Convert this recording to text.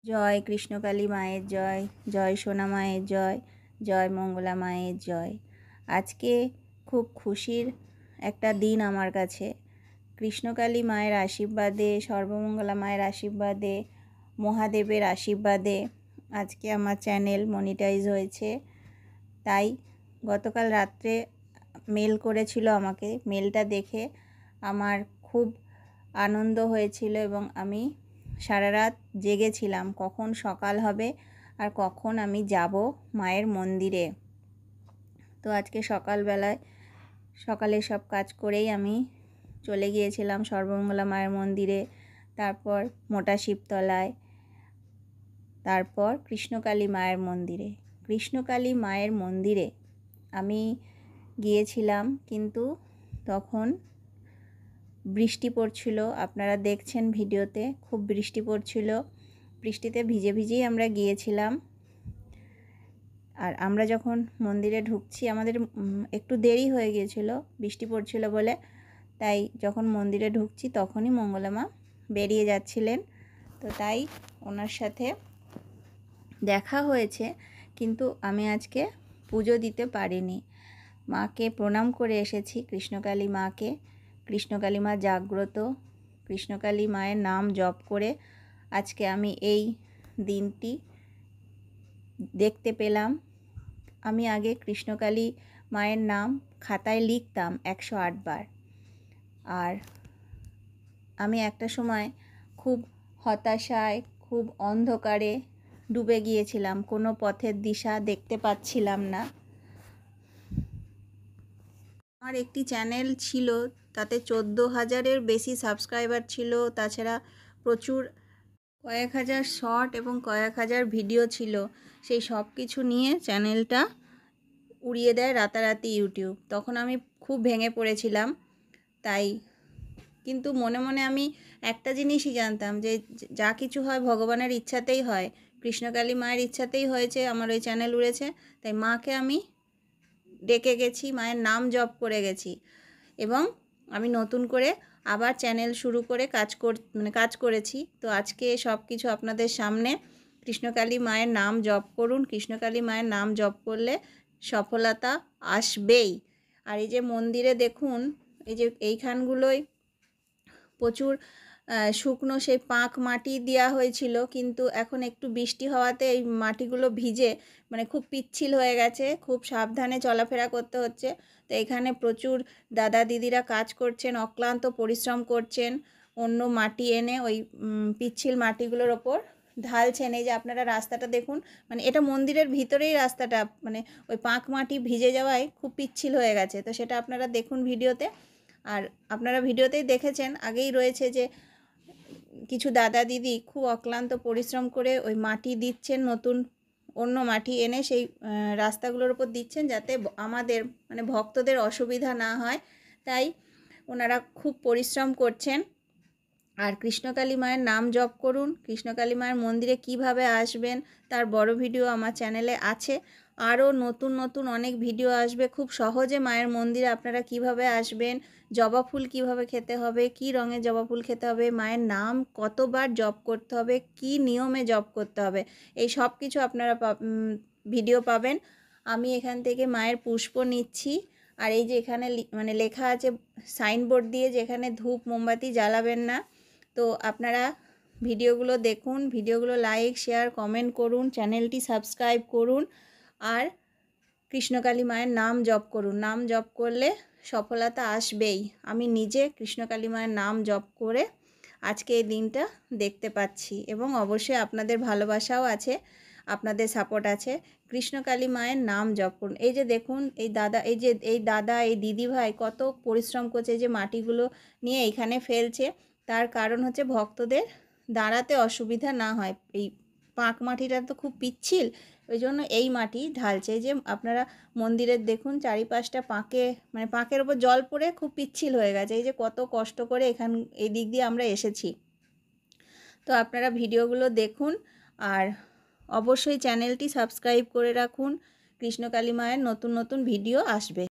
জয় কৃষ্ণকালী মায়ের জয়, জয় সোনা মায়ের জয়, জয় মঙ্গলা মায়ের জয়। আজকে খুব খুশির একটা দিন আমার কাছে। কৃষ্ণকালী মায়ের আশীর্বাদে, সর্বমঙ্গলা মায়ের আশীর্বাদে, মহাদেবের আশীর্বাদে আজকে আমার চ্যানেল মনিটাইজ হয়েছে। তাই গতকাল রাত্রে মেল করেছিল আমাকে, মেলটা দেখে আমার খুব আনন্দ হয়েছিল এবং আমি সারা রাত জেগেছিলাম কখন সকাল হবে আর কখন আমি যাব মায়ের মন্দিরে। তো আজকে সকালে সব কাজ করেই আমি চলে গিয়েছিলাম সর্বমঙ্গলা মায়ের মন্দিরে, তারপর মোটা শিবতলায়, তারপর কৃষ্ণকালী মায়ের মন্দিরে। কৃষ্ণকালী মায়ের মন্দিরে আমি গিয়েছিলাম, কিন্তু তখন বৃষ্টি পড়ছিল। আপনারা দেখছেন ভিডিওতে খুব বৃষ্টি পড়ছিল। বৃষ্টিতে ভিজে ভিজেই আমরা গিয়েছিলাম। আর আমরা যখন মন্দিরে ঢুকছি, আমাদের একটু দেরি হয়ে গিয়েছিল বৃষ্টি পড়ছিল বলে। তাই যখন মন্দিরে ঢুকছি তখনই মঙ্গলা মা বেরিয়ে যাচ্ছিলেন। তো তাই ওনার সাথে দেখা হয়েছে, কিন্তু আমি আজকে পুজো দিতে পারিনি। মাকে প্রণাম করে এসেছি, কৃষ্ণকালী মাকে। কৃষ্ণকালী মা জাগ্রত, কৃষ্ণকালী মায়ের নাম জপ করে আজকে আমি এই দিনটি দেখতে পেলাম। আমি আগে কৃষ্ণকালী মায়ের নাম খাতায় লিখতাম 108 বার। আর আমি একটা সময় খুব হতাশায়, খুব অন্ধকারে ডুবে গিয়েছিলাম, কোনো পথের দিশা দেখতে পাচ্ছিলাম না। আমার একটি চ্যানেল ছিল, তাতে 14,000-এর বেশি সাবস্ক্রাইবার ছিল। তাছাড়া প্রচুর কয়েক হাজার শর্ট এবং কয়েক হাজার ভিডিও ছিল। সেই সব কিছু নিয়ে চ্যানেলটা উড়িয়ে দেয় রাতারাতি ইউটিউব। তখন আমি খুব ভেঙে পড়েছিলাম। তাই কিন্তু মনে মনে আমি একটা জিনিসই জানতাম যে যা কিছু হয় ভগবানের ইচ্ছাতেই হয়। কৃষ্ণকালী মায়ের ইচ্ছাতেই হয়েছে, আমার ওই চ্যানেল উড়েছে। তাই মাকে আমি ডেকে গেছি, মায়ের নাম জপ করে গেছি এবং আমি নতুন করে আবার চ্যানেল শুরু করে কাজ করেছি। তো আজকে সব কিছু আপনাদের সামনে। কৃষ্ণকালী মায়ের নাম জপ করুন। কৃষ্ণকালী মায়ের নাম জপ করলে সফলতা আসবেই। আর এই যে মন্দিরে দেখুন, এই যে এইখানগুলোই প্রচুর শুকনো সেই পাঁক মাটি দেওয়া হয়েছিল, কিন্তু এখন একটু বৃষ্টি হওয়াতে এই মাটিগুলো ভিজে খুব পিচ্ছিল হয়ে গেছে। খুব সাবধানে চলাফেরা করতে হচ্ছে। তো এখানে প্রচুর দাদা দিদিরা কাজ করছেন, অক্লান্ত পরিশ্রম করছেন, অন্য মাটি এনে ওই পিচ্ছিল মাটিগুলোর ওপর ঢালছেন। এই যে আপনারা রাস্তাটা দেখুন, এটা মন্দিরের ভিতরেই রাস্তাটা, ওই পাঁক মাটি ভিজে যাওয়ায় খুব পিচ্ছিল হয়ে গেছে। তো সেটা আপনারা দেখুন ভিডিওতে। আর আপনারা ভিডিওতেই দেখেছেন, আগেই রয়েছে যে কিছু দাদা দিদি খুব অক্লান্ত পরিশ্রম করে ওই মাটি দিচ্ছেন, নতুন অন্য মাটি এনে সেই রাস্তাগুলোর উপর দিচ্ছেন, যাতে আমাদের ভক্তদের অসুবিধা না হয়। তাই ওনারা খুব পরিশ্রম করছেন। আর কৃষ্ণকালী মায়ের নাম জপ করুন। কৃষ্ণকালী মায়ের মন্দিরে কিভাবে আসবেন তার বড় ভিডিও আমার চ্যানেলে আছে। আরও নতুন নতুন অনেক ভিডিও আসবে। খুব সহজে মায়ের মন্দিরে আপনারা কিভাবে আসবেন, জবা ফুল কীভাবে খেতে হবে, কি রঙের জবা ফুল খেতে হবে, মায়ের নাম কতবার জপ করতে হবে, কি নিয়মে জপ করতে হবে, এই সব কিছু আপনারা ভিডিও পাবেন। আমি এখান থেকে মায়ের পুষ্প নিচ্ছি। আর এই যে এখানে লেখা আছে সাইনবোর্ড দিয়ে, যে এখানে ধূপ মোমবাতি জ্বালাবেন না। তো আপনারা ভিডিওগুলো দেখুন, ভিডিওগুলো লাইক শেয়ার কমেন্ট করুন, চ্যানেলটি সাবস্ক্রাইব করুন আর কৃষ্ণকালী মায়ের নাম জপ করুন। নাম জপ করলে সফলতা আসবেই। আমি নিজে কৃষ্ণকালী মায়ের নাম জপ করে আজকে এই দিনটা দেখতে পাচ্ছি এবং অবশ্যই আপনাদের ভালোবাসাও আছে, আপনাদের সাপোর্ট আছে। কৃষ্ণকালী মায়ের নাম জপ করুন। এই যে দেখুন, এই দাদা এই দিদি ভাই কত পরিশ্রম করছে, যে মাটিগুলো নিয়ে এইখানে ফেলছে। তার কারণ হচ্ছে ভক্তদের দাঁড়াতে অসুবিধা না হয়। এই পাঁক মাটিটা তো খুব পিচ্ছিল, ওই জন্য এই মাটি ঢালছে। যে আপনারা মন্দিরের দেখুন চারিপাশটা পাঁকের ওপর জল পড়ে খুব পিচ্ছিল হয়ে গেছে। এই যে কত কষ্ট করে এই দিক দিয়ে আমরা এসেছি। তো আপনারা ভিডিওগুলো দেখুন আর অবশ্যই চ্যানেলটি সাবস্ক্রাইব করে রাখুন। কৃষ্ণকালী মায়ের নতুন নতুন ভিডিও আসবে।